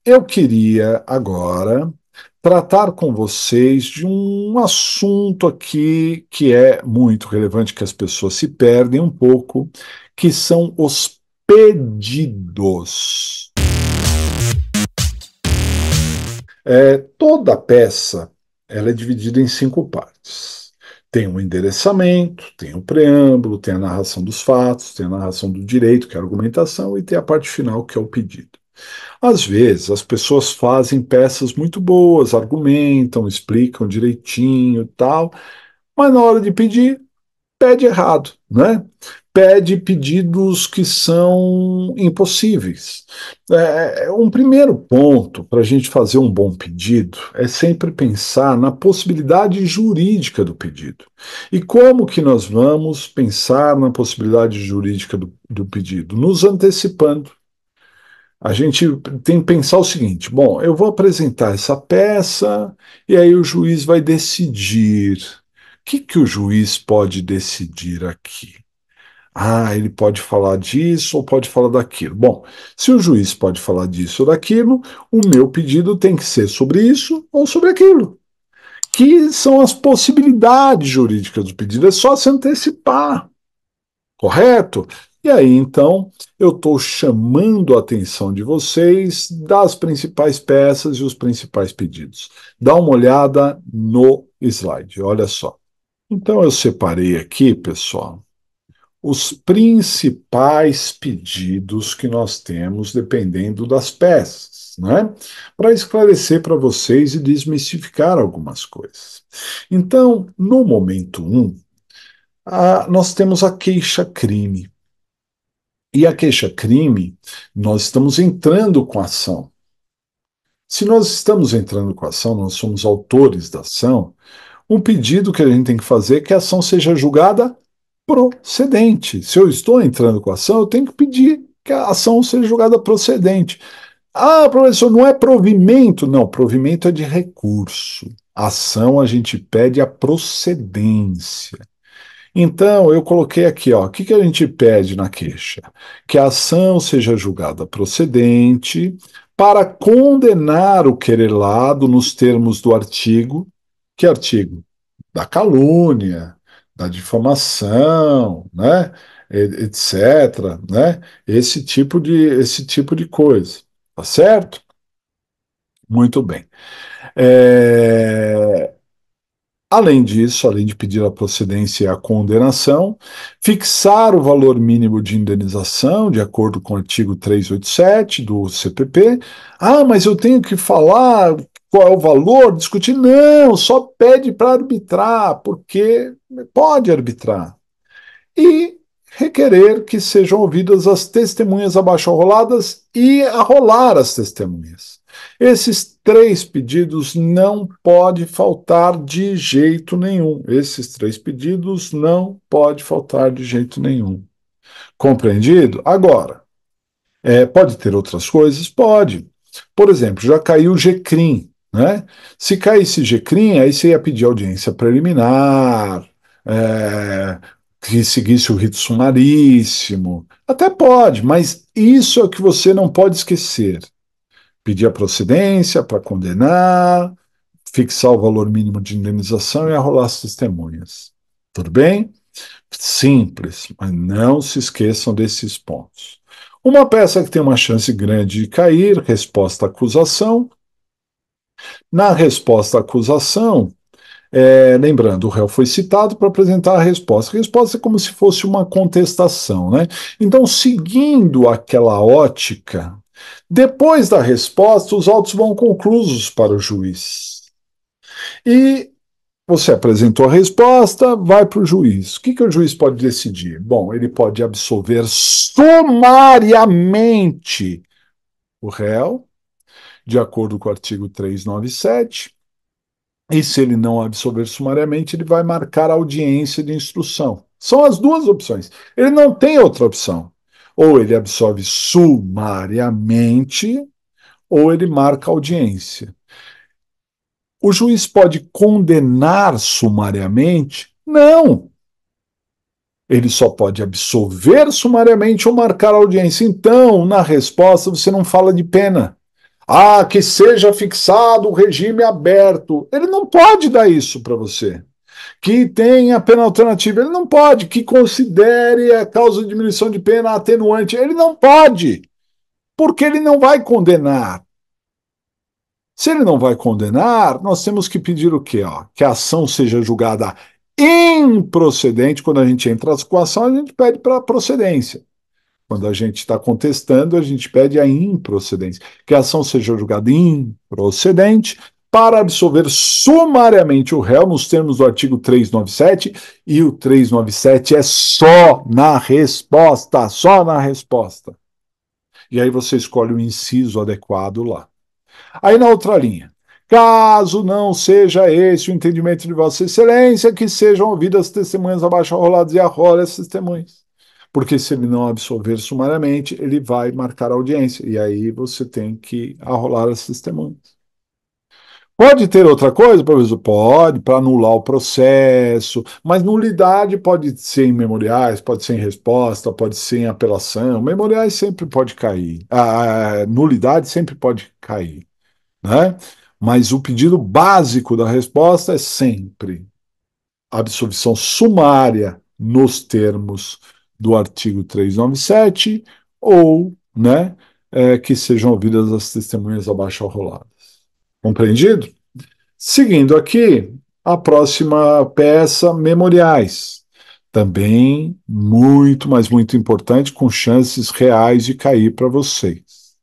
Eu queria agora tratar com vocês de um assunto aqui que é muito relevante, que as pessoas se perdem um pouco, que são os pedidos. Toda peça ela é dividida em cinco partes. Tem o endereçamento, tem o preâmbulo, tem a narração dos fatos, tem a narração do direito, que é a argumentação, e tem a parte final, que é o pedido. Às vezes, as pessoas fazem peças muito boas, argumentam, explicam direitinho e tal, mas na hora de pedir, pede errado, né? Pede pedidos que são impossíveis. Um primeiro ponto para a gente fazer um bom pedido é sempre pensar na possibilidade jurídica do pedido. E como que nós vamos pensar na possibilidade jurídica do pedido? Nos antecipando. A gente tem que pensar o seguinte: bom, eu vou apresentar essa peça e aí o juiz vai decidir. O que o juiz pode decidir aqui? Ah, ele pode falar disso ou pode falar daquilo. Bom, se o juiz pode falar disso ou daquilo, o meu pedido tem que ser sobre isso ou sobre aquilo. Que são as possibilidades jurídicas do pedido. É só se antecipar. Correto? E aí, então, eu estou chamando a atenção de vocês das principais peças e os principais pedidos. Dá uma olhada no slide, olha só. Então, eu separei aqui, pessoal, os principais pedidos que nós temos dependendo das peças, né? Para esclarecer para vocês e desmistificar algumas coisas. Então, no momento um, nós temos a queixa-crime. E a queixa-crime, nós estamos entrando com a ação. Se nós estamos entrando com a ação, nós somos autores da ação, um pedido que a gente tem que fazer é que a ação seja julgada procedente. Se eu estou entrando com a ação, eu tenho que pedir que a ação seja julgada procedente. Ah, professor, não é provimento? Não, provimento é de recurso. Ação a gente pede a procedência. Então, eu coloquei aqui, ó, o que a gente pede na queixa? Que a ação seja julgada procedente para condenar o querelado nos termos do artigo, que artigo? Da calúnia, da difamação, né, etc, né? Esse tipo de coisa, tá certo? Muito bem. É, Além disso, além de pedir a procedência e a condenação, fixar o valor mínimo de indenização, de acordo com o artigo 387 do CPP. Ah, mas eu tenho que falar qual é o valor, discutir? Não, só pede para arbitrar, porque pode arbitrar e requerer que sejam ouvidas as testemunhas abaixo arroladas e arrolar as testemunhas. Esses três pedidos não pode faltar de jeito nenhum. Esses três pedidos não pode faltar de jeito nenhum. Compreendido? Agora, pode ter outras coisas? Pode. Por exemplo, já caiu o GCRIM, né? Se caísse GCRIM, aí você ia pedir audiência preliminar, que seguisse o rito sumaríssimo. Até pode, mas isso é o que você não pode esquecer. Pedir a procedência para condenar, fixar o valor mínimo de indenização e arrolar as testemunhas. Tudo bem? Simples, mas não se esqueçam desses pontos. Uma peça que tem uma chance grande de cair, resposta à acusação. Na resposta à acusação, lembrando, o réu foi citado para apresentar a resposta. A resposta é como se fosse uma contestação, né? Então, seguindo aquela ótica, depois da resposta, os autos vão conclusos para o juiz. E você apresentou a resposta, vai para o juiz. O que o juiz pode decidir? Bom, ele pode absolver sumariamente o réu, de acordo com o artigo 397, e se ele não absolver sumariamente, ele vai marcar a audiência de instrução. São as duas opções. Ele não tem outra opção. Ou ele absolve sumariamente, ou ele marca a audiência. O juiz pode condenar sumariamente? Não. Ele só pode absolver sumariamente ou marcar a audiência. Então, na resposta, você não fala de pena. Ah, que seja fixado o regime aberto. Ele não pode dar isso para você. Que tenha pena alternativa. Ele não pode. Que considere a causa de diminuição de pena atenuante. Ele não pode. Porque ele não vai condenar. Se ele não vai condenar, nós temos que pedir o quê? Ó? Que a ação seja julgada improcedente. Quando a gente entra com a ação, a gente pede para procedência. Quando a gente está contestando, a gente pede a improcedência. Que a ação seja julgada improcedente para absolver sumariamente o réu nos termos do artigo 397, e o 397 é só na resposta. E aí você escolhe o inciso adequado lá. Aí na outra linha, caso não seja esse o entendimento de Vossa Excelência, que sejam ouvidas as testemunhas abaixo arroladas e arrola as testemunhas. Porque se ele não absolver sumariamente, ele vai marcar a audiência. E aí você tem que arrolar as testemunhas. Pode ter outra coisa, professor? Pode, para anular o processo, mas nulidade pode ser em memoriais, pode ser em resposta, pode ser em apelação. Memoriais sempre pode cair. A nulidade sempre pode cair, né? Mas o pedido básico da resposta é sempre absolvição sumária nos termos do artigo 397 ou, né, que sejam ouvidas as testemunhas abaixo arroladas. Compreendido? Seguindo aqui, a próxima peça, memoriais. Também muito, mas muito importante, com chances reais de cair para vocês.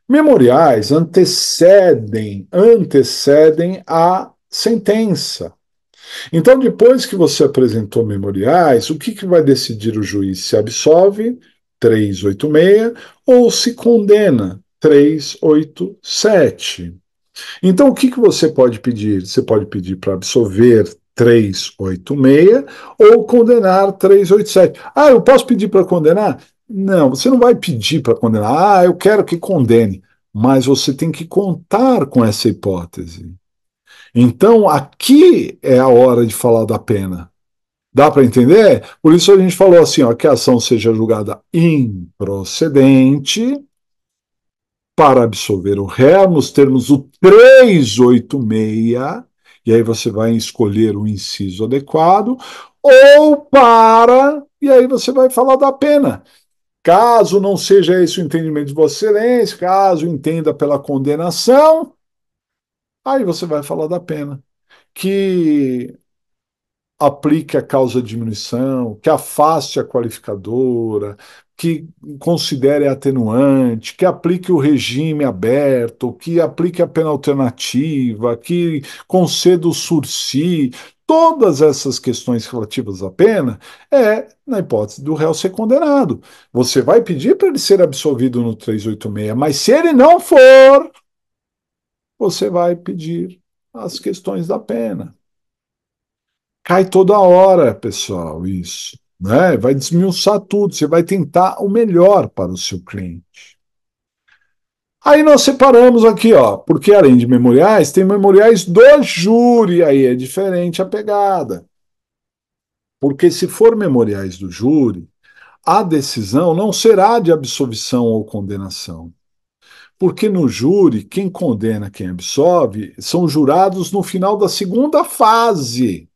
Memoriais antecedem a sentença. Então, depois que você apresentou memoriais, o que vai decidir o juiz? Se absolve, 386, ou se condena, 387. Então, o que você pode pedir? Você pode pedir para absolver 386 ou condenar 387. Ah, eu posso pedir para condenar? Não, você não vai pedir para condenar. Ah, eu quero que condene. Mas você tem que contar com essa hipótese. Então, aqui é a hora de falar da pena. Dá para entender? Por isso a gente falou assim, ó, que a ação seja julgada improcedente para absolver o réu nos termos do 386, e aí você vai escolher o inciso adequado, ou para, e aí você vai falar da pena. Caso não seja esse o entendimento de Vossa Excelência, caso entenda pela condenação, aí você vai falar da pena. Que aplique a causa de diminuição, que afaste a qualificadora, que considere a atenuante, que aplique o regime aberto, que aplique a pena alternativa, que conceda o sursi. Todas essas questões relativas à pena é na hipótese do réu ser condenado. Você vai pedir para ele ser absolvido no 386, mas se ele não for, você vai pedir as questões da pena. Cai toda hora, pessoal, isso, né? Vai desmiuçar tudo, você vai tentar o melhor para o seu cliente. Aí nós separamos aqui, ó, porque além de memoriais, tem memoriais do júri, aí é diferente a pegada. Porque se for memoriais do júri, a decisão não será de absolvição ou condenação. Porque no júri, quem condena, quem absolve, são jurados no final da segunda fase.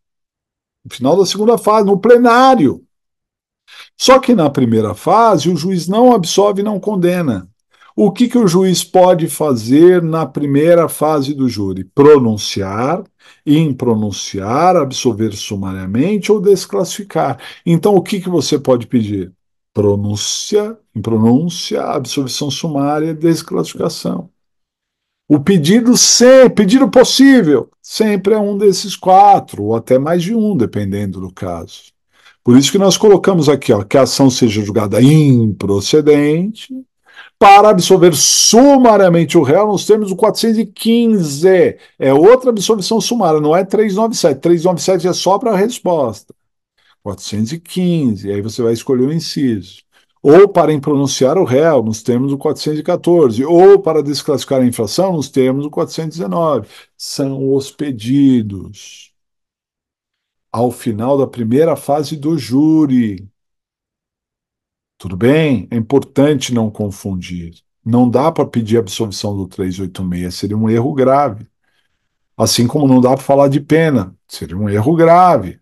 No final da segunda fase, no plenário. Só que na primeira fase, o juiz não absolve e não condena. O que o juiz pode fazer na primeira fase do júri? Pronunciar, impronunciar, absolver sumariamente ou desclassificar. Então, o que você pode pedir? Pronúncia, impronúncia, absolvição sumária, desclassificação. O pedido sempre, pedido possível, sempre é um desses quatro, ou até mais de um, dependendo do caso. Por isso que nós colocamos aqui, ó, que a ação seja julgada improcedente para absolver sumariamente o réu nos termos do 415. É outra absolvição sumária, não é 397. 397 é só para a resposta. 415, aí você vai escolher o inciso. Ou para impronunciar o réu, nos termos do 414, ou para desclassificar a infração, nos termos do 419. São os pedidos ao final da primeira fase do júri. Tudo bem? É importante não confundir. Não dá para pedir absolvição do 386, seria um erro grave. Assim como não dá para falar de pena, seria um erro grave.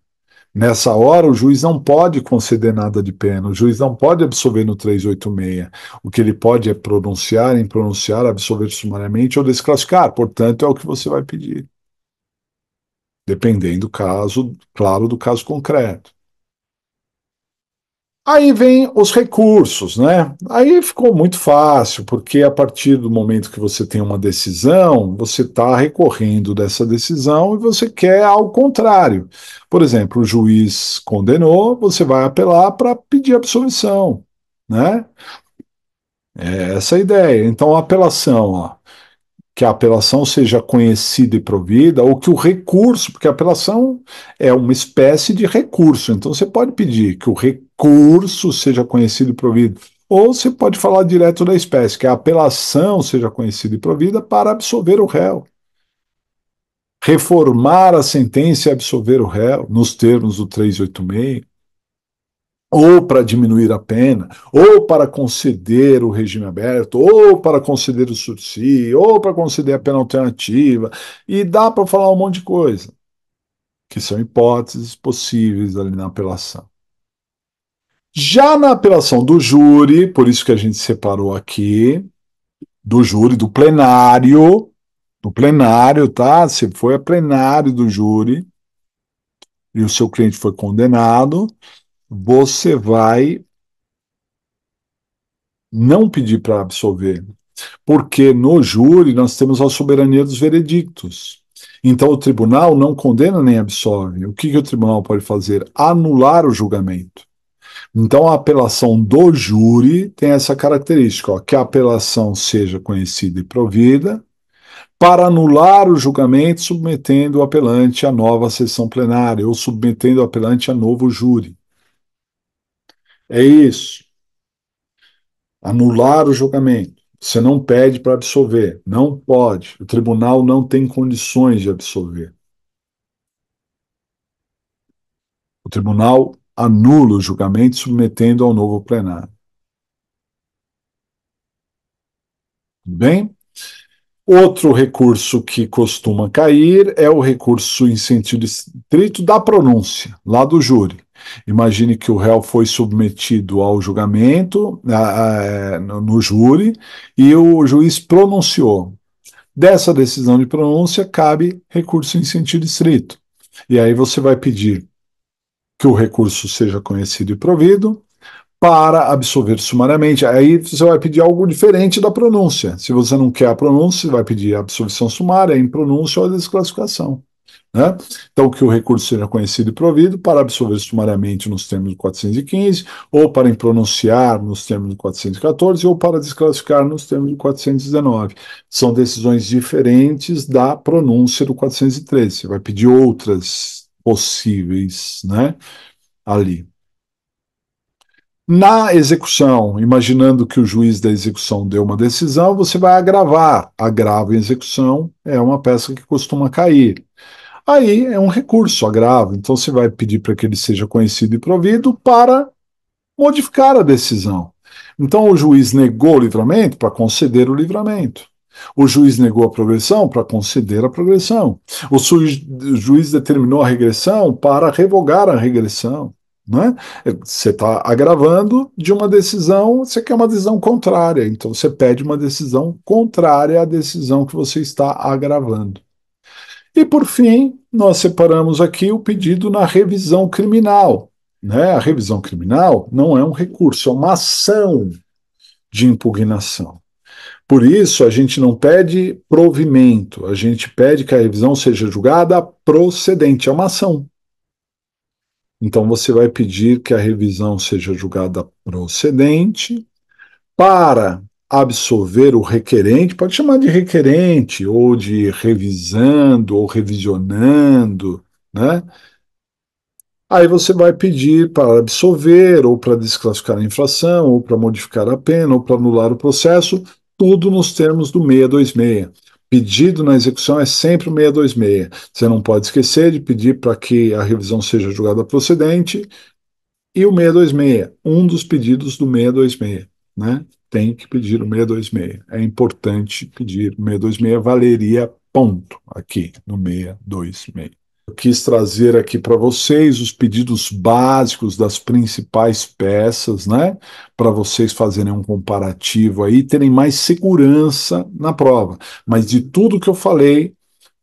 Nessa hora, o juiz não pode conceder nada de pena, o juiz não pode absolver no 386. O que ele pode é pronunciar, em pronunciar, absolver sumariamente ou desclassificar. Portanto, é o que você vai pedir, dependendo do caso, claro, do caso concreto. Aí vem os recursos, né? Aí ficou muito fácil, porque a partir do momento que você tem uma decisão, você está recorrendo dessa decisão e você quer ao contrário. Por exemplo, o juiz condenou, você vai apelar para pedir absolvição, né? É essa a ideia. Então, a apelação, ó, que a apelação seja conhecida e provida, ou que o recurso, porque a apelação é uma espécie de recurso, então você pode pedir que o recurso seja conhecido e provido, ou você pode falar direto da espécie, que a apelação seja conhecida e provida para absolver o réu. Reformar a sentença e absolver o réu, nos termos do 386, ou para diminuir a pena, ou para conceder o regime aberto, ou para conceder o sursi, ou para conceder a pena alternativa, e dá para falar um monte de coisa, que são hipóteses possíveis ali na apelação. Já na apelação por isso que a gente separou aqui, do júri, do plenário, tá? Se foi a plenário do júri e o seu cliente foi condenado, você vai não pedir para absolver, porque no júri nós temos a soberania dos veredictos. Então o tribunal não condena nem absolve. O que o tribunal pode fazer? Anular o julgamento. Então a apelação do júri tem essa característica, ó, que a apelação seja conhecida e provida, para anular o julgamento, submetendo o apelante à nova sessão plenária ou submetendo o apelante a novo júri. É isso. Anular o julgamento. Você não pede para absolver, não pode. O tribunal não tem condições de absolver. O tribunal anula o julgamento submetendo ao novo plenário. Bem, outro recurso que costuma cair é o recurso em sentido estrito da pronúncia, lá do júri. Imagine que o réu foi submetido ao julgamento no júri e o juiz pronunciou. Dessa decisão de pronúncia cabe recurso em sentido estrito. E aí você vai pedir que o recurso seja conhecido e provido para absolver sumariamente. Aí você vai pedir algo diferente da pronúncia. Se você não quer a pronúncia, você vai pedir a absolvição sumária, a impronúncia ou a desclassificação. Né? Então, que o recurso seja conhecido e provido para absolver sumariamente nos termos do 415, ou para impronunciar nos termos do 414, ou para desclassificar nos termos do 419. São decisões diferentes da pronúncia do 413. Você vai pedir outras possíveis, né, ali. Na execução, imaginando que o juiz da execução deu uma decisão, você vai agravar. Agravo em execução é uma peça que costuma cair. Aí é um recurso agravo, então você vai pedir para que ele seja conhecido e provido para modificar a decisão. Então o juiz negou o livramento para conceder o livramento. O juiz negou a progressão para conceder a progressão. O juiz determinou a regressão para revogar a regressão. Né? Você está agravando de uma decisão, você quer uma decisão contrária, então você pede uma decisão contrária à decisão que você está agravando. E, por fim, nós separamos aqui o pedido na revisão criminal. Né? A revisão criminal não é um recurso, é uma ação de impugnação. Por isso, a gente não pede provimento, a gente pede que a revisão seja julgada procedente, é uma ação. Então, você vai pedir que a revisão seja julgada procedente para absolver o requerente, pode chamar de requerente, ou de revisando, ou revisionando, né? Aí você vai pedir para absolver, ou para desclassificar a infração, ou para modificar a pena, ou para anular o processo, tudo nos termos do 626. Pedido na execução é sempre o 626. Você não pode esquecer de pedir para que a revisão seja julgada procedente e o 626, um dos pedidos do 626, né? tem que pedir o 626. É importante pedir o 626, valeria ponto aqui no 626. Eu quis trazer aqui para vocês os pedidos básicos das principais peças, né? Para vocês fazerem um comparativo aí, terem mais segurança na prova. Mas de tudo que eu falei,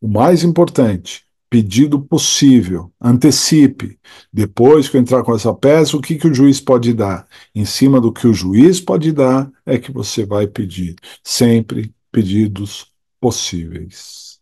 o mais importante, pedido possível, antecipe. Depois que eu entrar com essa peça, o que que o juiz pode dar? Em cima do que o juiz pode dar, é que você vai pedir. Sempre pedidos possíveis.